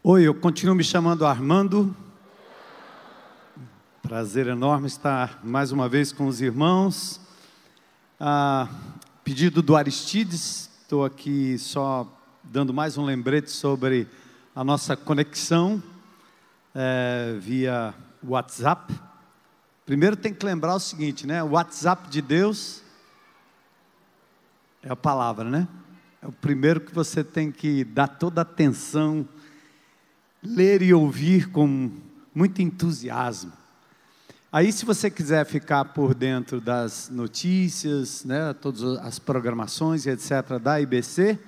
Oi, eu continuo me chamando Armando. Prazer enorme estar mais uma vez com os irmãos. Pedido do Aristides, estou aqui só dando mais um lembrete sobre a nossa conexão via WhatsApp. Primeiro tem que lembrar o seguinte, né? O WhatsApp de Deus é a palavra, né? É o primeiro que você tem que dar toda a atenção, ler e ouvir com muito entusiasmo. Aí, se você quiser ficar por dentro das notícias, né, todas as programações e etc. da IBC,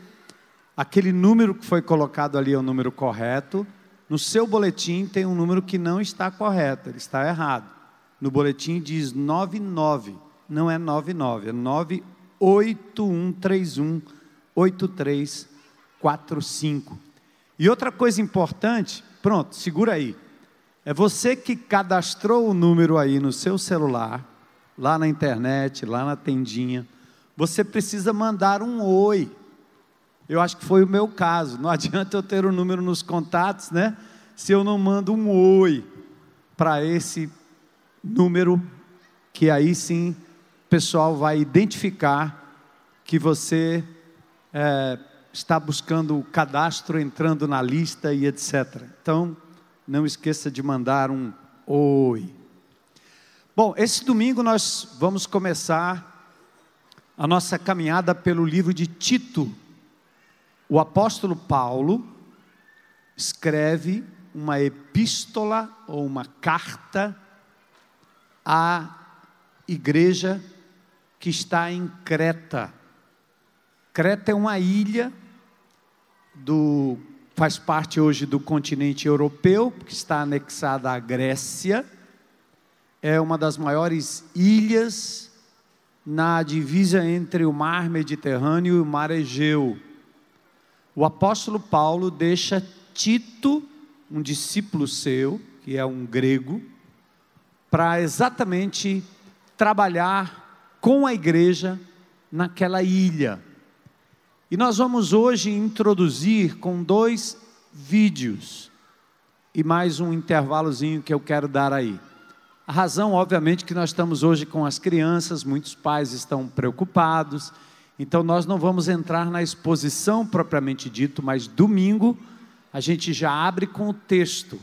aquele número que foi colocado ali é o número correto. No seu boletim tem um número que não está correto, ele está errado. No boletim diz 99, não é 99, é 981318345. E outra coisa importante, pronto, segura aí. É você que cadastrou o número aí no seu celular, lá na internet, lá na tendinha. Você precisa mandar um oi. Eu acho que foi o meu caso. Não adianta eu ter o número nos contatos, né? Se eu não mando um oi para esse número, que aí sim o pessoal vai identificar que você está buscando o cadastro, entrando na lista e etc. Então, não esqueça de mandar um oi. Bom, esse domingo nós vamos começar a nossa caminhada pelo livro de Tito. O apóstolo Paulo escreve uma epístola ou uma carta à igreja que está em Creta. Creta é uma ilha faz parte hoje do continente europeu, que está anexada à Grécia. É uma das maiores ilhas na divisa entre o mar Mediterrâneo e o mar Egeu. O apóstolo Paulo deixa Tito, um discípulo seu, que é um grego, para exatamente trabalhar com a igreja naquela ilha. E nós vamos hoje introduzir com 2 vídeos e mais um intervalozinho que eu quero dar aí. A razão, obviamente, que nós estamos hoje com as crianças, muitos pais estão preocupados, então nós não vamos entrar na exposição propriamente dito, mas domingo a gente já abre com o texto.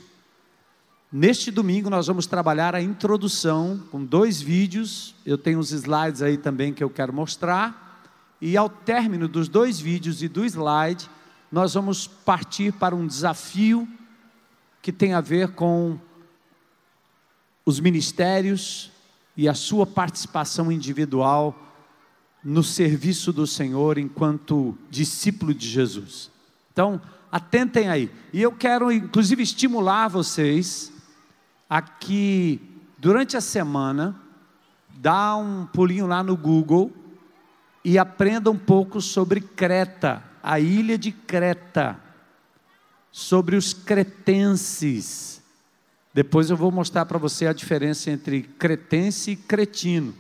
Neste domingo nós vamos trabalhar a introdução com 2 vídeos, eu tenho os slides aí também que eu quero mostrar. E ao término dos 2 vídeos e do slide, nós vamos partir para um desafio que tem a ver com os ministérios e a sua participação individual no serviço do Senhor enquanto discípulo de Jesus. Então, atentem aí. E eu quero, inclusive, estimular vocês a que, durante a semana, dá um pulinho lá no Google e aprenda um pouco sobre Creta, a ilha de Creta, sobre os cretenses. Depois eu vou mostrar para você a diferença entre cretense e cretino.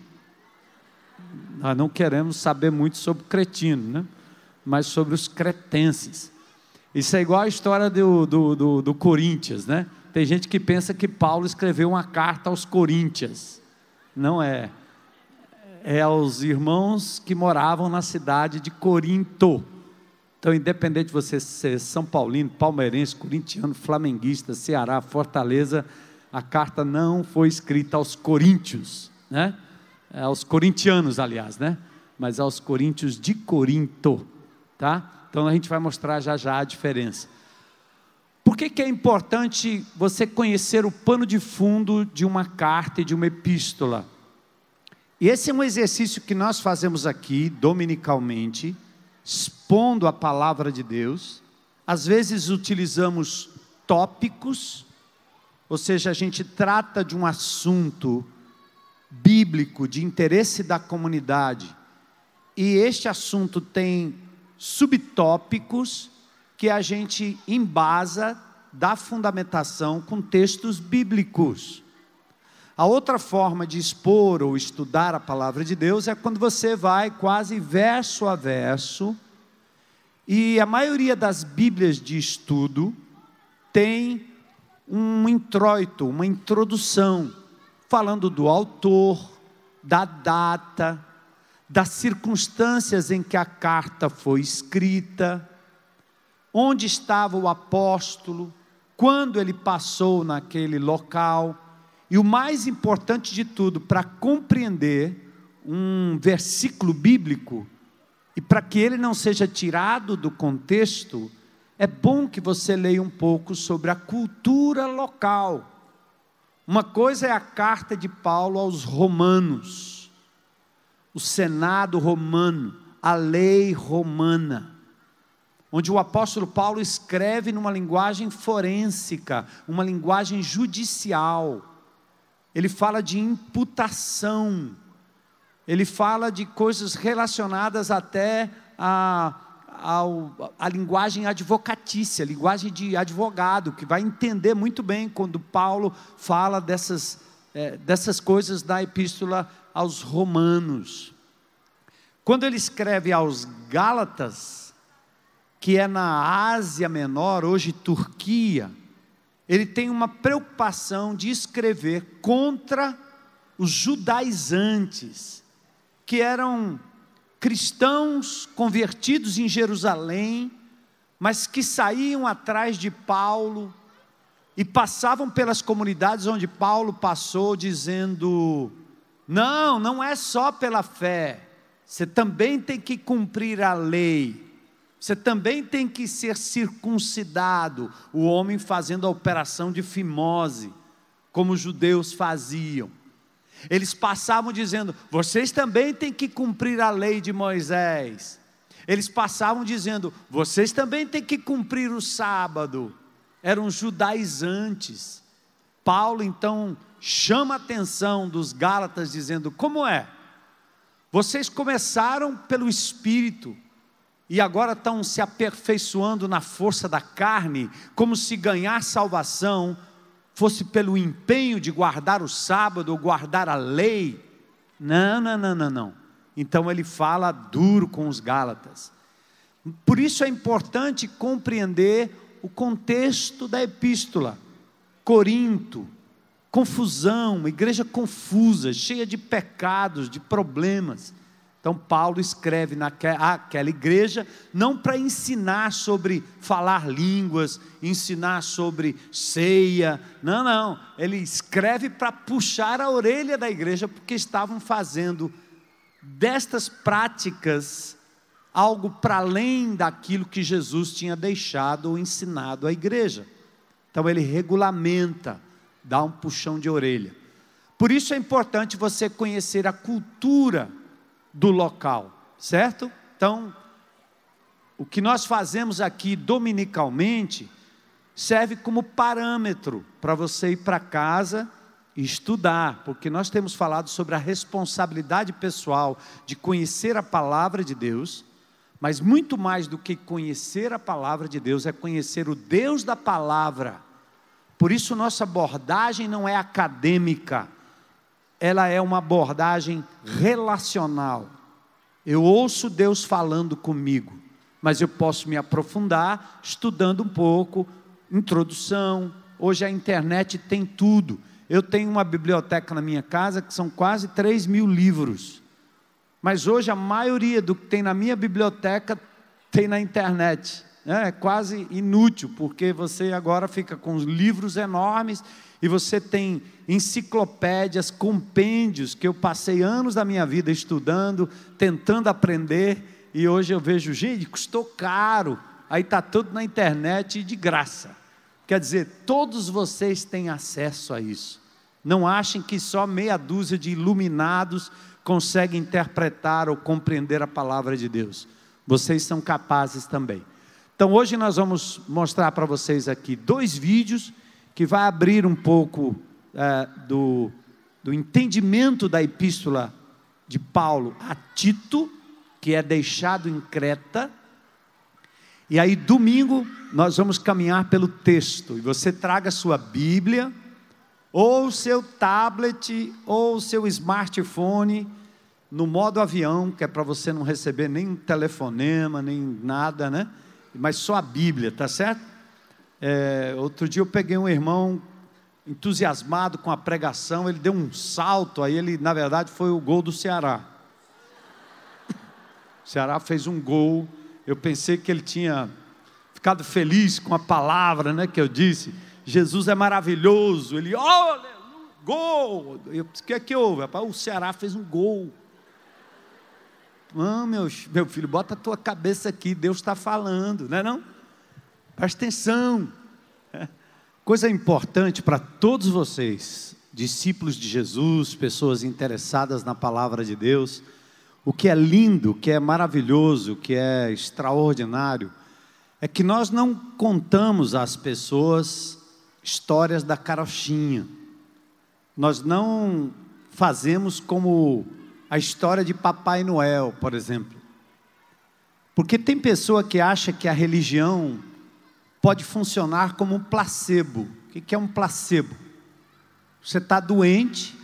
Nós não queremos saber muito sobre cretino, né? Mas sobre os cretenses. Isso é igual a história do Coríntios, né? Tem gente que pensa que Paulo escreveu uma carta aos Coríntios. Não é. É aos irmãos que moravam na cidade de Corinto. Então, independente de você ser São Paulino, palmeirense, corintiano, flamenguista, Ceará, Fortaleza, a carta não foi escrita aos coríntios, né? Aos corintianos, aliás, né? Mas aos coríntios de Corinto, tá? Então, a gente vai mostrar já já a diferença. Por que é importante você conhecer o pano de fundo de uma carta e de uma epístola? E esse é um exercício que nós fazemos aqui, dominicalmente, expondo a palavra de Deus. Às vezes utilizamos tópicos, ou seja, a gente trata de um assunto bíblico, de interesse da comunidade, e este assunto tem subtópicos que a gente embasa da fundamentação com textos bíblicos. A outra forma de expor ou estudar a palavra de Deus é quando você vai quase verso a verso, e a maioria das bíblias de estudo tem um introito, uma introdução, falando do autor, da data, das circunstâncias em que a carta foi escrita, onde estava o apóstolo, quando ele passou naquele local, e o mais importante de tudo, para compreender um versículo bíblico, e para que ele não seja tirado do contexto, é bom que você leia um pouco sobre a cultura local. Uma coisa é a carta de Paulo aos romanos, o Senado romano, a lei romana, onde o apóstolo Paulo escreve numa linguagem forênsica, uma linguagem judicial. Ele fala de imputação, ele fala de coisas relacionadas até a linguagem advocatícia, a linguagem de advogado, que vai entender muito bem quando Paulo fala dessas coisas da epístola aos romanos. Quando ele escreve aos Gálatas, que é na Ásia Menor, hoje Turquia, ele tem uma preocupação de escrever contra os judaizantes, que eram cristãos convertidos em Jerusalém, mas que saíam atrás de Paulo e passavam pelas comunidades onde Paulo passou, dizendo: não é só pela fé, você também tem que cumprir a lei, você também tem que ser circuncidado. O homem fazendo a operação de fimose, como os judeus faziam. Eles passavam dizendo: vocês também têm que cumprir a lei de Moisés. Eles passavam dizendo: vocês também têm que cumprir o sábado. Eram judaizantes. Paulo então chama a atenção dos Gálatas dizendo: como é? Vocês começaram pelo Espírito e agora estão se aperfeiçoando na força da carne, como se ganhar salvação fosse pelo empenho de guardar o sábado ou guardar a lei. Não. Então ele fala duro com os Gálatas. Por isso é importante compreender o contexto da epístola. Corinto, confusão, igreja confusa, cheia de pecados, de problemas. Então Paulo escreve naquela igreja, não para ensinar sobre falar línguas, ensinar sobre ceia, não, ele escreve para puxar a orelha da igreja, porque estavam fazendo destas práticas algo para além daquilo que Jesus tinha deixado ou ensinado à igreja. Então ele regulamenta, dá um puxão de orelha. Por isso é importante você conhecer a cultura do local, certo? Então, o que nós fazemos aqui dominicalmente serve como parâmetro para você ir para casa e estudar, porque nós temos falado sobre a responsabilidade pessoal de conhecer a palavra de Deus, mas muito mais do que conhecer a palavra de Deus, é conhecer o Deus da palavra. Por isso nossa abordagem não é acadêmica, ela é uma abordagem relacional. Eu ouço Deus falando comigo, mas eu posso me aprofundar estudando um pouco, introdução. Hoje a internet tem tudo. Eu tenho uma biblioteca na minha casa que são quase 3.000 livros, mas hoje a maioria do que tem na minha biblioteca tem na internet. É quase inútil, porque você agora fica com os livros enormes, e você tem enciclopédias, compêndios, que eu passei anos da minha vida estudando, tentando aprender, e hoje eu vejo, gente, custou caro, aí está tudo na internet e de graça. Quer dizer, todos vocês têm acesso a isso. Não achem que só meia dúzia de iluminados conseguem interpretar ou compreender a palavra de Deus. Vocês são capazes também. Então hoje nós vamos mostrar para vocês aqui 2 vídeos que vai abrir um pouco do entendimento da epístola de Paulo a Tito, que é deixado em Creta. E aí domingo nós vamos caminhar pelo texto, e você traga a sua Bíblia, ou o seu tablet, ou o seu smartphone, no modo avião, que é para você não receber nem telefonema, nem nada, né? Mas só a Bíblia, tá certo? Outro dia eu peguei um irmão entusiasmado com a pregação, ele deu um salto, aí ele, na verdade, foi o gol do Ceará. O Ceará fez um gol, eu pensei que ele tinha ficado feliz com a palavra, né, que eu disse, Jesus é maravilhoso, ele, olha, gol, eu disse, o que é que houve? Rapaz, o Ceará fez um gol. Meu filho, bota a tua cabeça aqui, Deus está falando, não é não? Presta atenção. Coisa importante para todos vocês, discípulos de Jesus, pessoas interessadas na palavra de Deus, o que é lindo, o que é maravilhoso, o que é extraordinário, é que nós não contamos às pessoas histórias da carochinha, nós não fazemos como a história de Papai Noel, por exemplo, porque tem pessoa que acha que a religião pode funcionar como um placebo. O que é um placebo? Você está doente,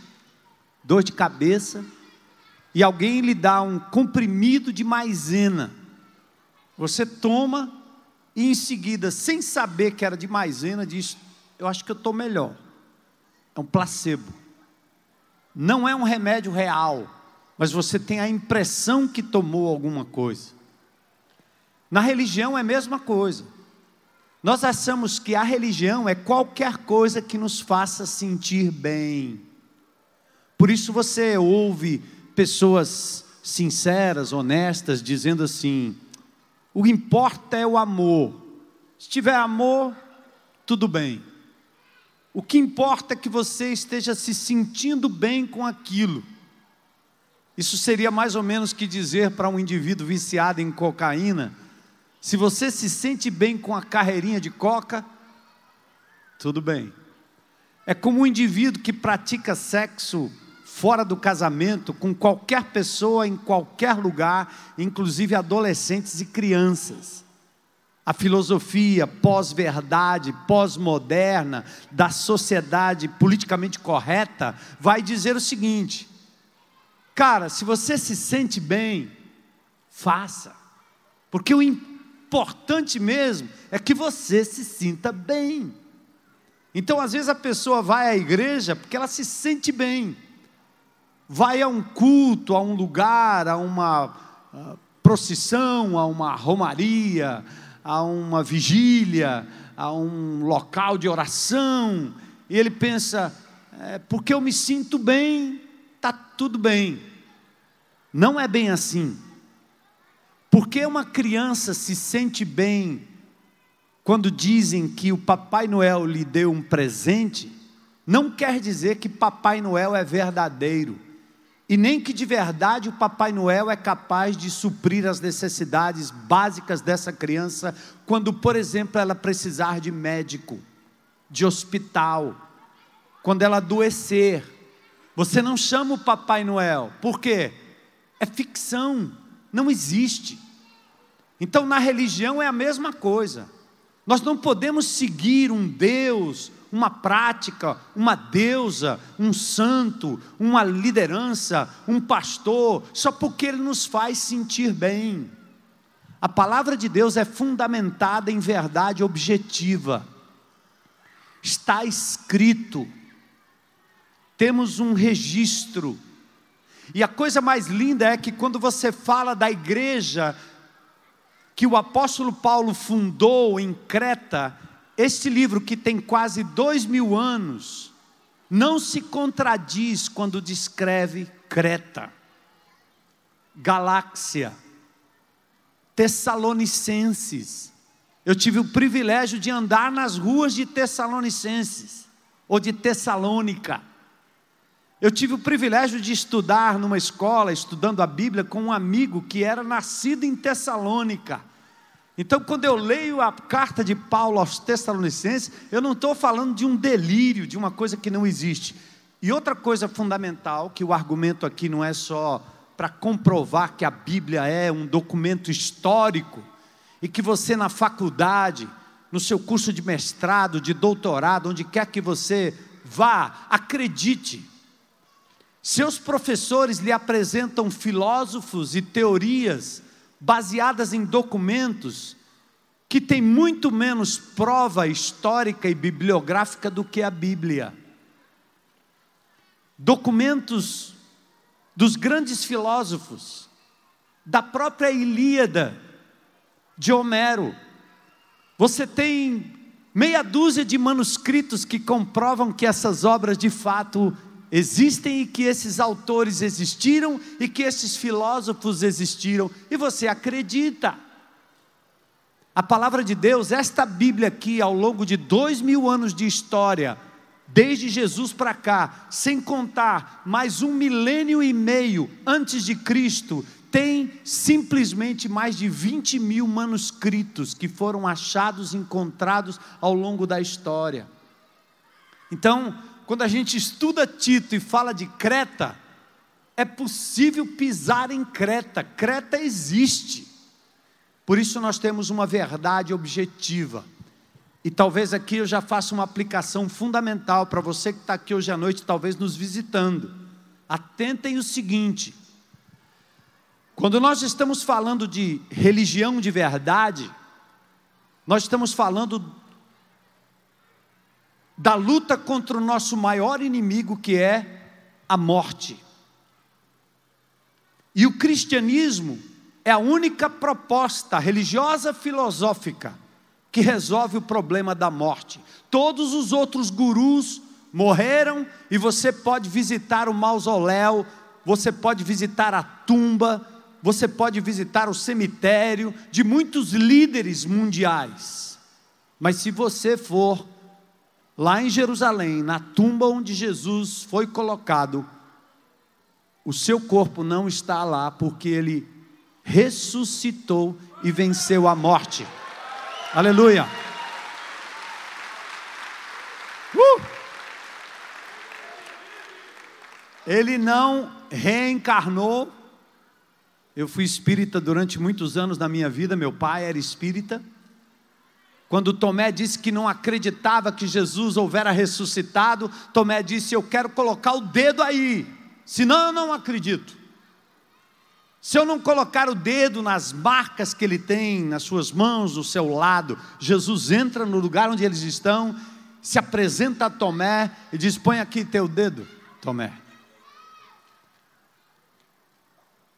dor de cabeça, e alguém lhe dá um comprimido de maisena. Você toma e em seguida, sem saber que era de maisena, diz, eu acho que eu estou melhor. É um placebo. Não é um remédio real, mas você tem a impressão que tomou alguma coisa. Na religião é a mesma coisa. Nós achamos que a religião é qualquer coisa que nos faça sentir bem. Por isso você ouve pessoas sinceras, honestas, dizendo assim, o que importa é o amor. Se tiver amor, tudo bem. O que importa é que você esteja se sentindo bem com aquilo. Isso seria mais ou menos que dizer para um indivíduo viciado em cocaína, se você se sente bem com a carreirinha de coca, tudo bem. É como um indivíduo que pratica sexo fora do casamento, com qualquer pessoa, em qualquer lugar, inclusive adolescentes e crianças. A filosofia pós-verdade, pós-moderna, da sociedade politicamente correta, vai dizer o seguinte, cara, se você se sente bem, faça, porque o importante mesmo é que você se sinta bem. Então às vezes a pessoa vai à igreja porque ela se sente bem, vai a um culto, a um lugar, a uma procissão, a uma romaria, a uma vigília, a um local de oração, e ele pensa, porque eu me sinto bem, está tudo bem. Não é bem assim. Porque uma criança se sente bem quando dizem que o Papai Noel lhe deu um presente, não quer dizer que Papai Noel é verdadeiro, e nem que de verdade o Papai Noel é capaz de suprir as necessidades básicas dessa criança, quando, por exemplo, ela precisar de médico, de hospital, quando ela adoecer. Você não chama o Papai Noel, por quê? É ficção, não existe. Então na religião é a mesma coisa, nós não podemos seguir um Deus, uma prática, uma deusa, um santo, uma liderança, um pastor, só porque ele nos faz sentir bem. A palavra de Deus é fundamentada em verdade objetiva, está escrito, temos um registro, e a coisa mais linda é que quando você fala da igreja que o apóstolo Paulo fundou em Creta, este livro que tem quase 2000 anos, não se contradiz quando descreve Creta, Galáxia, Tessalonicenses. Eu tive o privilégio de andar nas ruas de Tessalonicenses, ou de Tessalônica. Eu tive o privilégio de estudar numa escola, estudando a Bíblia, com um amigo que era nascido em Tessalônica. Então quando eu leio a carta de Paulo aos Tessalonicenses, eu não estou falando de um delírio, de uma coisa que não existe. E outra coisa fundamental, que o argumento aqui não é só para comprovar que a Bíblia é um documento histórico, e que você na faculdade, no seu curso de mestrado, de doutorado, onde quer que você vá, acredite, seus professores lhe apresentam filósofos e teorias baseadas em documentos, que tem muito menos prova histórica e bibliográfica do que a Bíblia. Documentos dos grandes filósofos, da própria Ilíada, de Homero. Você tem meia dúzia de manuscritos que comprovam que essas obras de fato existem e que esses autores existiram e que esses filósofos existiram, e você acredita. A palavra de Deus, esta Bíblia aqui, ao longo de 2000 anos de história, desde Jesus para cá, sem contar mais 1,5 milênio antes de Cristo, tem simplesmente mais de 20 mil manuscritos que foram achados, encontrados ao longo da história. Então, quando a gente estuda Tito e fala de Creta, é possível pisar em Creta. Creta existe. Por isso nós temos uma verdade objetiva. E talvez aqui eu já faça uma aplicação fundamental para você que está aqui hoje à noite, talvez nos visitando. Atentem o seguinte: quando nós estamos falando de religião de verdade, nós estamos falando da luta contra o nosso maior inimigo, que é a morte. E o cristianismo é a única proposta religiosa filosófica que resolve o problema da morte. Todos os outros gurus morreram, e você pode visitar o mausoléu, você pode visitar a tumba, você pode visitar o cemitério de muitos líderes mundiais. Mas se você for lá em Jerusalém, na tumba onde Jesus foi colocado, o seu corpo não está lá, porque ele ressuscitou e venceu a morte. Aleluia! Ele não reencarnou. Eu fui espírita durante muitos anos na minha vida, meu pai era espírita. Quando Tomé disse que não acreditava que Jesus houvera ressuscitado, Tomé disse: eu quero colocar o dedo aí, senão eu não acredito. Se eu não colocar o dedo nas marcas que ele tem nas suas mãos, do seu lado, Jesus entra no lugar onde eles estão, se apresenta a Tomé e diz: põe aqui teu dedo, Tomé.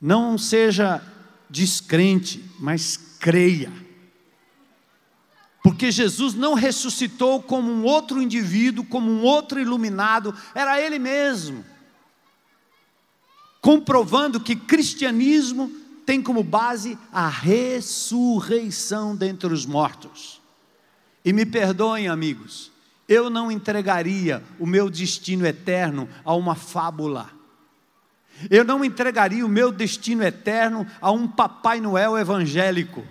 Não seja descrente, mas creia. Porque Jesus não ressuscitou como um outro indivíduo, como um outro iluminado, era Ele mesmo. Comprovando que cristianismo tem como base a ressurreição dentre os mortos. E me perdoem, amigos, eu não entregaria o meu destino eterno a uma fábula. Eu não entregaria o meu destino eterno a um Papai Noel evangélico.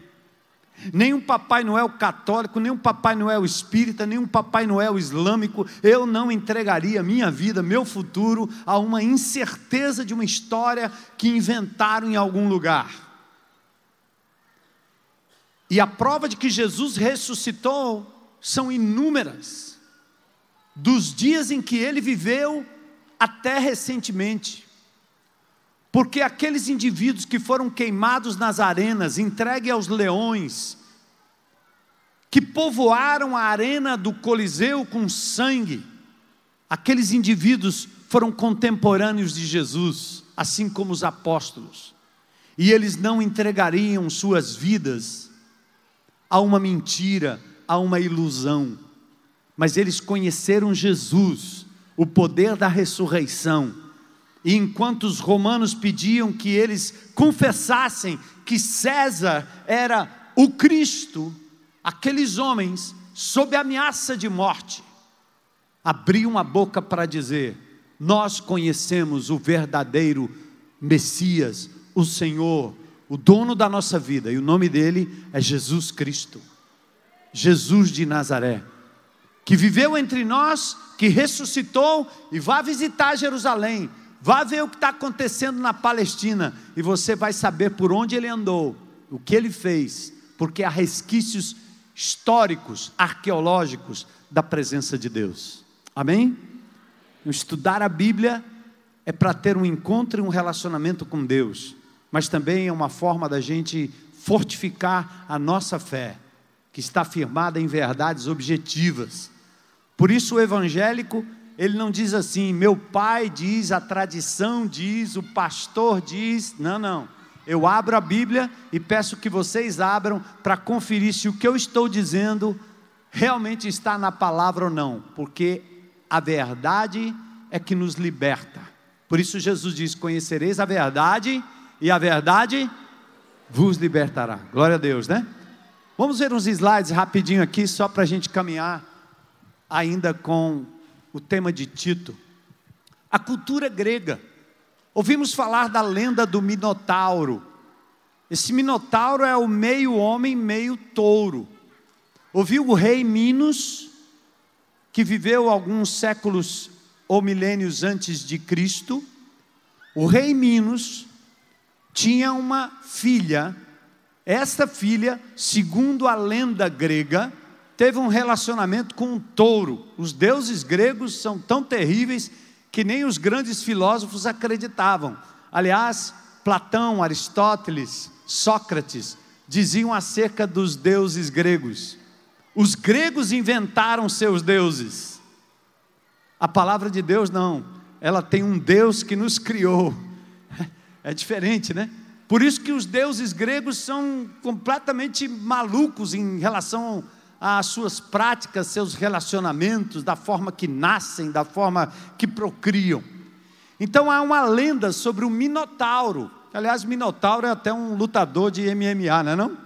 Nem um Papai Noel católico, nem um Papai Noel espírita, nem um Papai Noel islâmico. Eu não entregaria minha vida, meu futuro, a uma incerteza de uma história que inventaram em algum lugar. E a prova de que Jesus ressuscitou são inúmeras, dos dias em que ele viveu até recentemente. Porque aqueles indivíduos que foram queimados nas arenas, entregues aos leões, que povoaram a arena do Coliseu com sangue, aqueles indivíduos foram contemporâneos de Jesus, assim como os apóstolos, e eles não entregariam suas vidas a uma mentira, a uma ilusão, mas eles conheceram Jesus, o poder da ressurreição. E enquanto os romanos pediam que eles confessassem que César era o Cristo, aqueles homens, sob ameaça de morte, abriam a boca para dizer: nós conhecemos o verdadeiro Messias, o Senhor, o dono da nossa vida, e o nome dele é Jesus Cristo, Jesus de Nazaré, que viveu entre nós, que ressuscitou, e vai visitar Jerusalém. Vá ver o que está acontecendo na Palestina, e você vai saber por onde ele andou, o que ele fez, porque há resquícios históricos, arqueológicos, da presença de Deus. Amém? Estudar a Bíblia é para ter um encontro e um relacionamento com Deus, mas também é uma forma da gente fortificar a nossa fé. que está firmada em verdades objetivas. Por isso o evangélico, ele não diz assim, meu pai diz, a tradição diz, o pastor diz. Não, não. Eu abro a Bíblia e peço que vocês abram para conferir se o que eu estou dizendo realmente está na palavra ou não, porque a verdade é que nos liberta. Por isso Jesus diz, conhecereis a verdade e a verdade vos libertará. Glória a Deus, né? Vamos ver uns slides rapidinho aqui, só para a gente caminhar ainda com o tema de Tito. A cultura grega. Ouvimos falar da lenda do Minotauro. Esse Minotauro é o meio homem, meio touro. Ouviu o rei Minos, que viveu alguns séculos ou milênios antes de Cristo. O rei Minos tinha uma filha. Esta filha, segundo a lenda grega, teve um relacionamento com um touro. Os deuses gregos são tão terríveis que nem os grandes filósofos acreditavam. Aliás, Platão, Aristóteles, Sócrates diziam acerca dos deuses gregos. Os gregos inventaram seus deuses. A palavra de Deus não, ela tem um Deus que nos criou. É diferente, né? Por isso que os deuses gregos são completamente malucos em relação às suas práticas, seus relacionamentos, da forma que nascem, da forma que procriam. Então há uma lenda sobre o Minotauro. Aliás, Minotauro é até um lutador de MMA, não é não?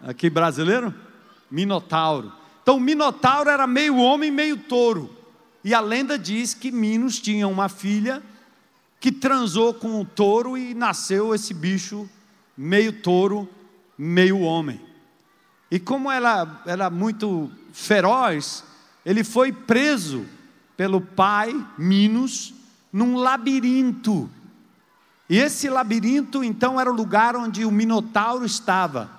Aqui brasileiro? Minotauro. Então o Minotauro era meio homem, meio touro. E a lenda diz que Minos tinha uma filha que transou com um touro e nasceu esse bicho meio touro, meio homem. E como ela era muito feroz, ele foi preso pelo pai, Minos, num labirinto. E esse labirinto, então, era o lugar onde o Minotauro estava.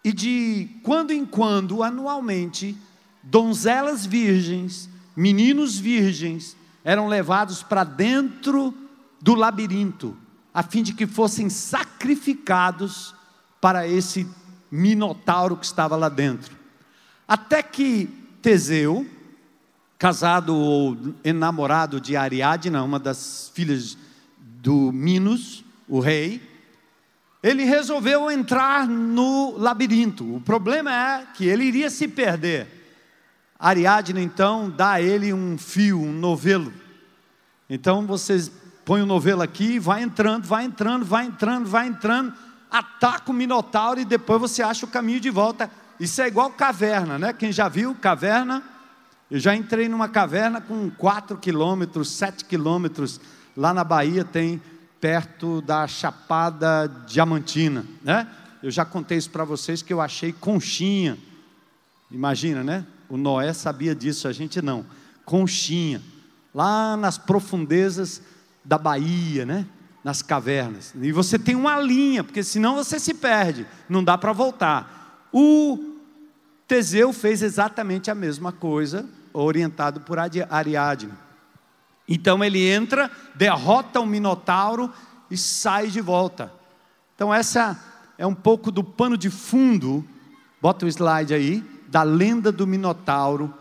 E de quando em quando, anualmente, donzelas virgens, meninos virgens, eram levados para dentro do labirinto, a fim de que fossem sacrificados para esse Minotauro que estava lá dentro. Até que Teseu, casado ou enamorado de Ariadne, uma das filhas do Minos, o rei, ele resolveu entrar no labirinto. O problema é que ele iria se perder. Ariadne então dá a ele um fio, um novelo. Então vocês põem o novelo aqui, vai entrando, ataca o Minotauro e depois você acha o caminho de volta. Isso é igual caverna, né? Quem já viu caverna? Eu já entrei numa caverna com 4 quilômetros, 7 quilômetros, lá na Bahia tem, perto da Chapada Diamantina, né? Eu já contei isso para vocês que eu achei conchinha. Imagina, né? O Noé sabia disso, a gente não. Conchinha, lá nas profundezas da Bahia, né? Nas cavernas. E você tem uma linha, porque senão você se perde, não dá para voltar. O Teseu fez exatamente a mesma coisa, orientado por Ariadne. Então ele entra, derrota o Minotauro e sai de volta. Então essa é um pouco do pano de fundo, bota o slide aí, da lenda do Minotauro.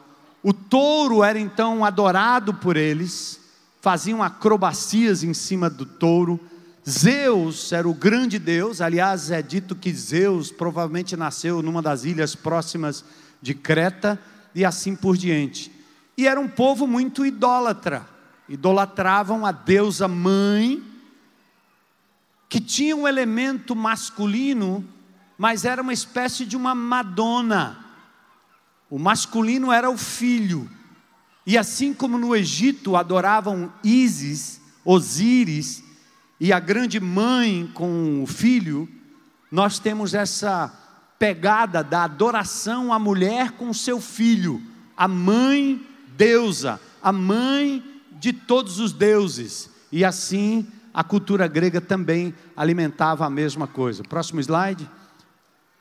O touro era então adorado por eles, faziam acrobacias em cima do touro. Zeus era o grande deus, aliás é dito que Zeus provavelmente nasceu numa das ilhas próximas de Creta e assim por diante. E era um povo muito idólatra, idolatravam a deusa mãe, que tinha um elemento masculino, mas era uma espécie de uma Madonna. O masculino era o filho. E assim como no Egito adoravam Ísis, Osíris, e a grande mãe com o filho, nós temos essa pegada da adoração à mulher com o seu filho, a mãe deusa, a mãe de todos os deuses. E assim a cultura grega também alimentava a mesma coisa. Próximo slide.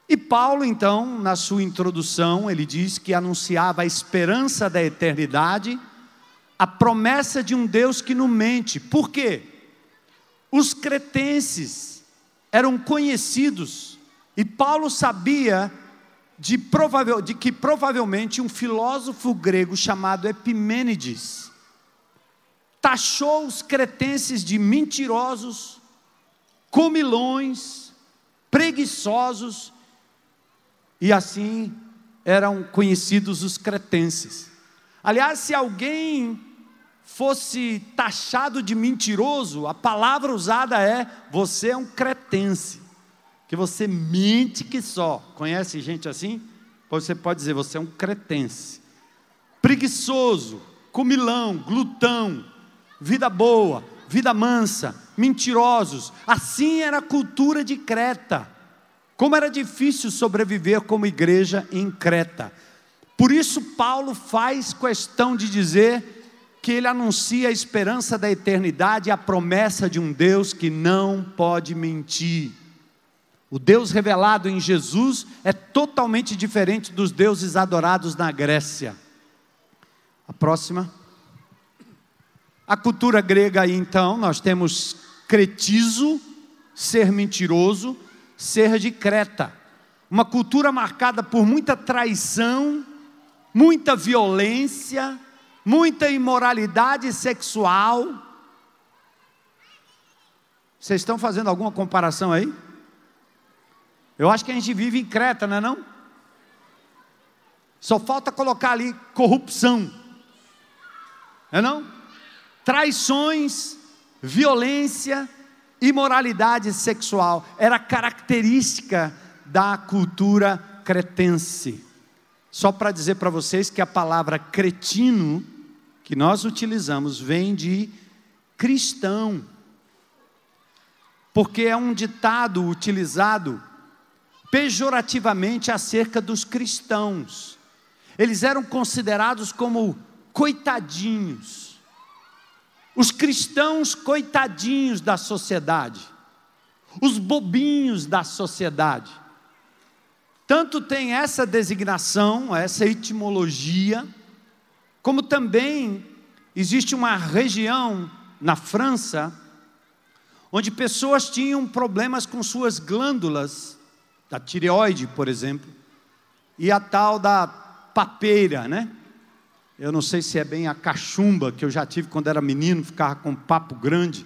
E Paulo então, na sua introdução, ele diz que anunciava a esperança da eternidade, a promessa de um Deus que não mente. Por quê? Os cretenses eram conhecidos, e Paulo sabia de que provavelmente um filósofo grego chamado Epimênides taxou os cretenses de mentirosos, comilões, preguiçosos, e assim eram conhecidos os cretenses. Aliás, se alguém fosse taxado de mentiroso, a palavra usada é: você é um cretense, que você mente que só. Conhece gente assim? Você pode dizer: você é um cretense. Preguiçoso, comilão, glutão, vida boa, vida mansa, mentirosos. Assim era a cultura de Creta. Como era difícil sobreviver como igreja em Creta. Por isso Paulo faz questão de dizer que ele anuncia a esperança da eternidade e a promessa de um Deus que não pode mentir. O Deus revelado em Jesus é totalmente diferente dos deuses adorados na Grécia. A próxima. A cultura grega aí então, nós temos cretizo, ser mentiroso, ser de Creta. Uma cultura marcada por muita traição, muita violência, muita imoralidade sexual. Vocês estão fazendo alguma comparação aí? Eu acho que a gente vive em Creta, não é não? Só falta colocar ali corrupção, é não? Traições, violência, imoralidade sexual, era característica da cultura cretense. Só para dizer para vocês que a palavra cretino, que nós utilizamos, vem de cristão, porque é um ditado utilizado pejorativamente acerca dos cristãos. Eles eram considerados como coitadinhos, os cristãos coitadinhos da sociedade, os bobinhos da sociedade. Tanto tem essa designação, essa etimologia, como também existe uma região na França, onde pessoas tinham problemas com suas glândulas, da tireoide, por exemplo, e a tal da papeira, né? Eu não sei se é bem a cachumba, que eu já tive quando era menino, ficava com papo grande.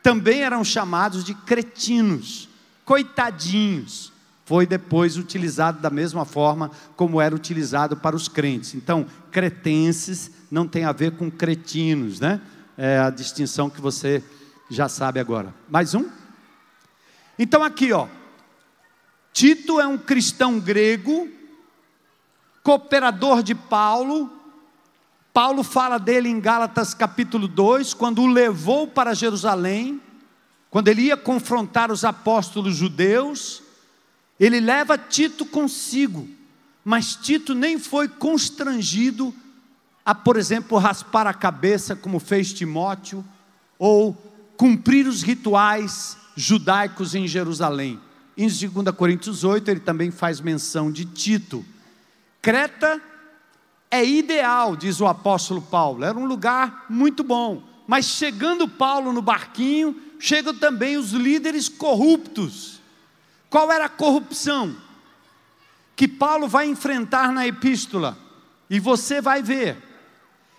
Também eram chamados de cretinos, coitadinhos. Foi depois utilizado da mesma forma como era utilizado para os crentes. Então, cretenses não tem a ver com cretinos, né? É a distinção que você já sabe agora. Mais um? Então aqui, ó. Tito é um cristão grego, cooperador de Paulo. Paulo fala dele em Gálatas capítulo 2, quando o levou para Jerusalém, quando ele ia confrontar os apóstolos judeus. Ele leva Tito consigo, mas Tito nem foi constrangido a, por exemplo, raspar a cabeça como fez Timóteo, ou cumprir os rituais judaicos em Jerusalém. Em 2 Coríntios 8 ele também faz menção de Tito. Creta é ideal, diz o apóstolo Paulo, era um lugar muito bom, mas chegando Paulo no barquinho, chegam também os líderes corruptos. Qual era a corrupção que Paulo vai enfrentar na epístola? E você vai ver.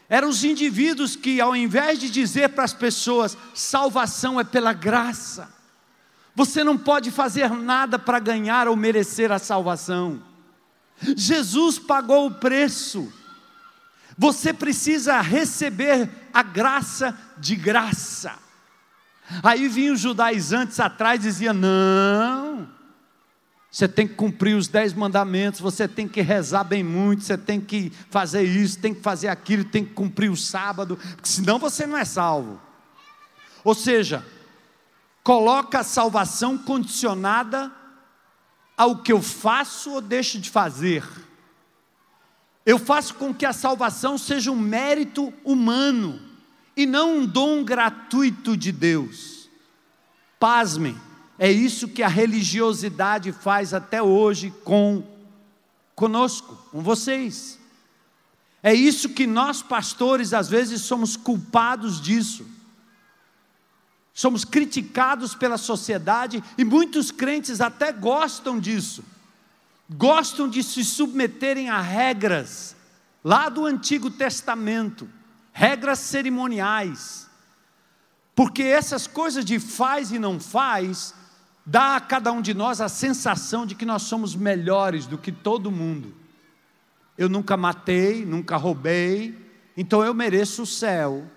Eram os indivíduos que, ao invés de dizer para as pessoas, salvação é pela graça, você não pode fazer nada para ganhar ou merecer a salvação. Jesus pagou o preço. Você precisa receber a graça de graça. Aí vinham os judaizantes atrás e diziam: não, você tem que cumprir os 10 mandamentos, você tem que rezar bem muito, você tem que fazer isso, tem que fazer aquilo, tem que cumprir o sábado, porque senão você não é salvo. Ou seja, coloca a salvação condicionada ao que eu faço ou deixo de fazer. Eu faço com que a salvação seja um mérito humano e não um dom gratuito de Deus. Pasmem, é isso que a religiosidade faz até hoje conosco, com vocês. É isso que nós pastores às vezes somos culpados disso. Somos criticados pela sociedade e muitos crentes até gostam disso. gostam de se submeterem a regras lá do Antigo Testamento, regras cerimoniais, porque essas coisas de faz e não faz, dá a cada um de nós a sensação de que nós somos melhores do que todo mundo. Eu nunca matei, nunca roubei, então eu mereço o céu.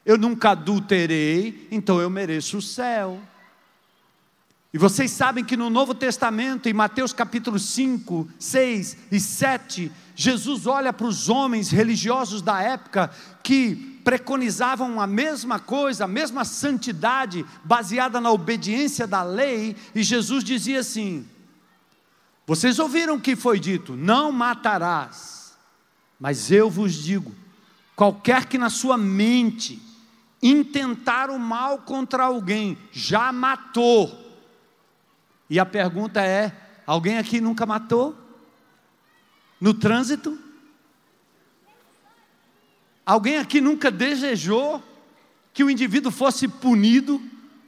Eu nunca adulterei, então eu mereço o céu. E vocês sabem que no Novo Testamento, em Mateus capítulo 5, 6 e 7, Jesus olha para os homens religiosos da época que preconizavam a mesma coisa, a mesma santidade, baseada na obediência da lei, e Jesus dizia assim: vocês ouviram o que foi dito, não matarás, mas eu vos digo, qualquer que na sua mente intentar o mal contra alguém, já matou. E a pergunta é: alguém aqui nunca matou? No trânsito? Alguém aqui nunca desejou que o indivíduo fosse punido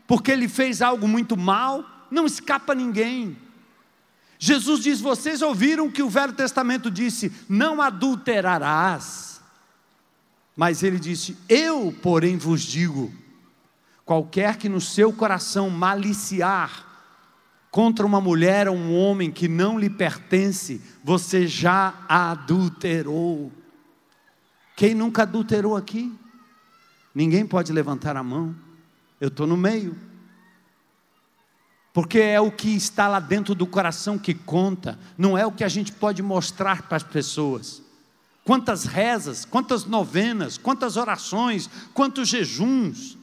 porque ele fez algo muito mal? Não escapa ninguém. Jesus diz: vocês ouviram que o Velho Testamento disse, não adulterarás. Mas ele disse, eu porém vos digo, qualquer que no seu coração maliciar contra uma mulher ou um homem que não lhe pertence, você já adulterou. Quem nunca adulterou aqui? Ninguém pode levantar a mão. Eu estou no meio. Porque é o que está lá dentro do coração que conta, não é o que a gente pode mostrar para as pessoas. Quantas rezas, quantas novenas, quantas orações, quantos jejuns.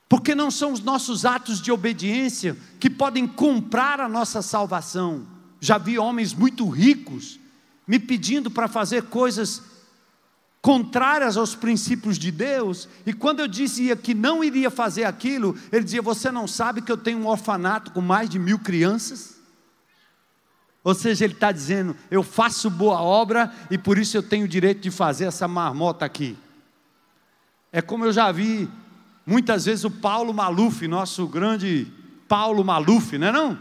Porque não são os nossos atos de obediência que podem comprar a nossa salvação. Já vi homens muito ricos me pedindo para fazer coisas contrárias aos princípios de Deus, e quando eu dizia que não iria fazer aquilo, ele dizia, você não sabe que eu tenho um orfanato com mais de 1000 crianças? Ou seja, ele está dizendo, eu faço boa obra, e por isso eu tenho o direito de fazer essa marmota aqui. É como eu já vi, muitas vezes o Paulo Maluf, nosso grande Paulo Maluf, não é não?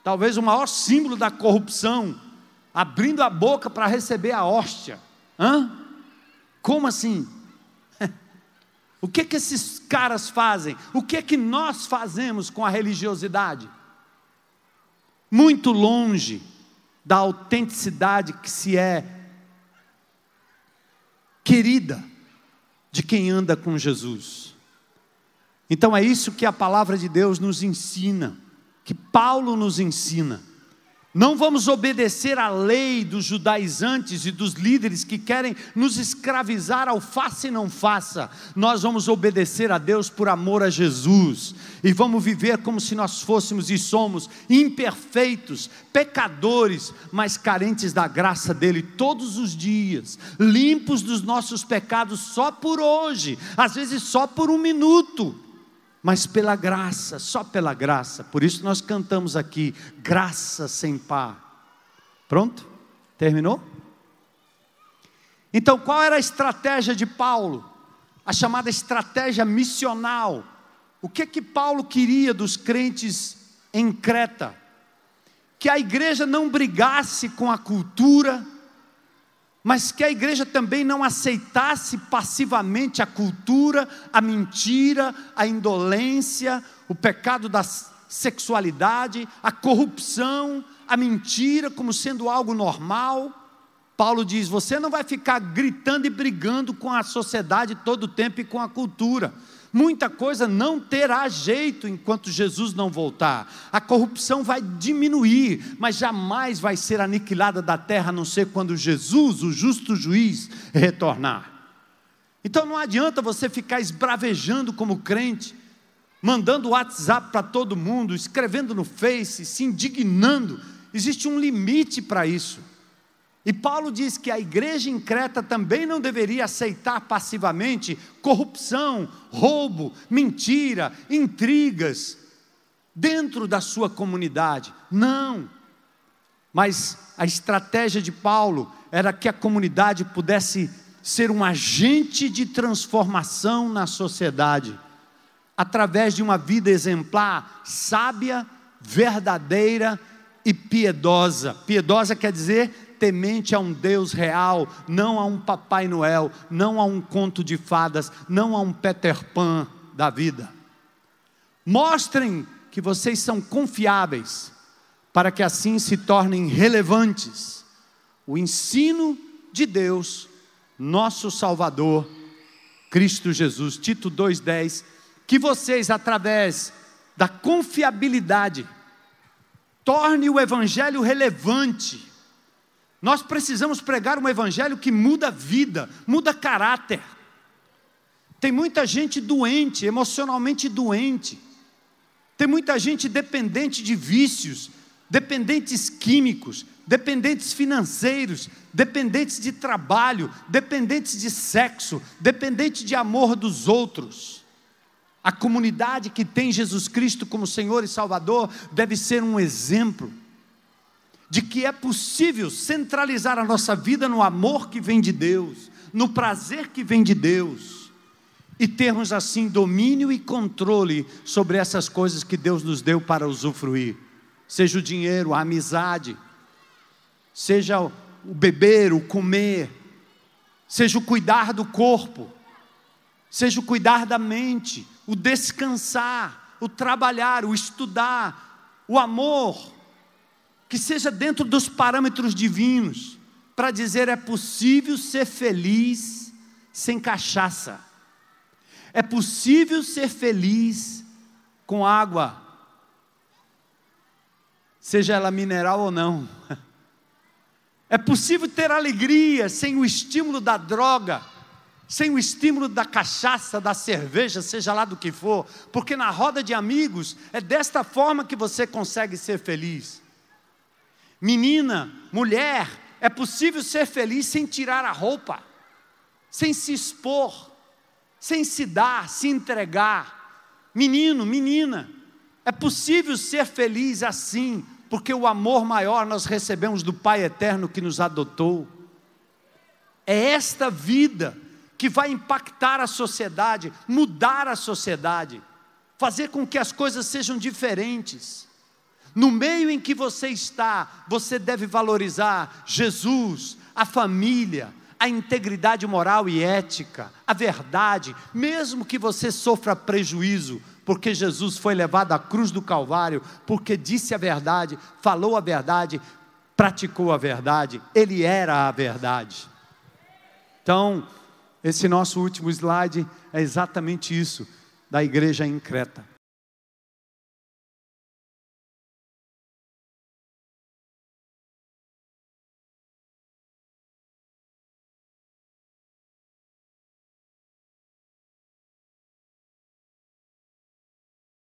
Talvez o maior símbolo da corrupção, abrindo a boca para receber a hóstia. Como assim? O que que esses caras fazem? O que que nós fazemos com a religiosidade? Muito longe da autenticidade que se é querida de quem anda com Jesus. Então é isso que a palavra de Deus nos ensina, que Paulo nos ensina. Não vamos obedecer à lei dos judaizantes e dos líderes que querem nos escravizar ao faça e não faça. Nós vamos obedecer a Deus por amor a Jesus. E vamos viver como se nós fôssemos e somos imperfeitos, pecadores, mas carentes da graça dEle todos os dias. Limpos dos nossos pecados só por hoje, às vezes só por 1 minuto. Mas pela graça, só pela graça. Por isso nós cantamos aqui, graça sem par. Pronto? Terminou? Então qual era a estratégia de Paulo? A chamada estratégia missional. O que Paulo queria dos crentes em Creta? Que a igreja não brigasse com a cultura, mas que a igreja também não aceitasse passivamente a cultura, a mentira, a indolência, o pecado da sexualidade, a corrupção, a mentira como sendo algo normal. Paulo diz, você não vai ficar gritando e brigando com a sociedade todo o tempo e com a cultura. Muita coisa não terá jeito enquanto Jesus não voltar. A corrupção vai diminuir, mas jamais vai ser aniquilada da terra, a não ser quando Jesus, o justo juiz, retornar. Então não adianta você ficar esbravejando como crente, mandando WhatsApp para todo mundo, escrevendo no Face, se indignando. Existe um limite para isso. E Paulo diz que a igreja em Creta também não deveria aceitar passivamente corrupção, roubo, mentira, intrigas dentro da sua comunidade. Não. Mas a estratégia de Paulo era que a comunidade pudesse ser um agente de transformação na sociedade, através de uma vida exemplar, sábia, verdadeira e piedosa. Piedosa quer dizer temente a um Deus real, não a um Papai Noel, não a um conto de fadas, não a um Peter Pan da vida. Mostrem que vocês são confiáveis, para que assim se tornem relevantes. O ensino de Deus, nosso Salvador, Cristo Jesus. Tito 2,10, que vocês, através da confiabilidade, torne o Evangelho relevante. Nós precisamos pregar um Evangelho que muda a vida, muda caráter. Tem muita gente doente, emocionalmente doente. Tem muita gente dependente de vícios, dependentes químicos, dependentes financeiros, dependentes de trabalho, dependentes de sexo, dependentes de amor dos outros. A comunidade que tem Jesus Cristo como Senhor e Salvador deve ser um exemplo de que é possível centralizar a nossa vida no amor que vem de Deus, no prazer que vem de Deus, e termos assim domínio e controle sobre essas coisas que Deus nos deu para usufruir, seja o dinheiro, a amizade, seja o beber, o comer, seja o cuidar do corpo, seja o cuidar da mente, o descansar, o trabalhar, o estudar, o amor, que seja dentro dos parâmetros divinos, para dizer é possível ser feliz sem cachaça, é possível ser feliz com água, seja ela mineral ou não, é possível ter alegria sem o estímulo da droga, sem o estímulo da cachaça, da cerveja, seja lá do que for, porque na roda de amigos, é desta forma que você consegue ser feliz. Menina, mulher, é possível ser feliz sem tirar a roupa, sem se expor, sem se dar, se entregar. Menino, menina, é possível ser feliz assim, porque o amor maior nós recebemos do Pai eterno que nos adotou. É esta vida que vai impactar a sociedade, mudar a sociedade, fazer com que as coisas sejam diferentes. No meio em que você está, você deve valorizar Jesus, a família, a integridade moral e ética, a verdade, mesmo que você sofra prejuízo, porque Jesus foi levado à cruz do Calvário, porque disse a verdade, falou a verdade, praticou a verdade, Ele era a verdade. Então, esse nosso último slide é exatamente isso, da igreja em Creta.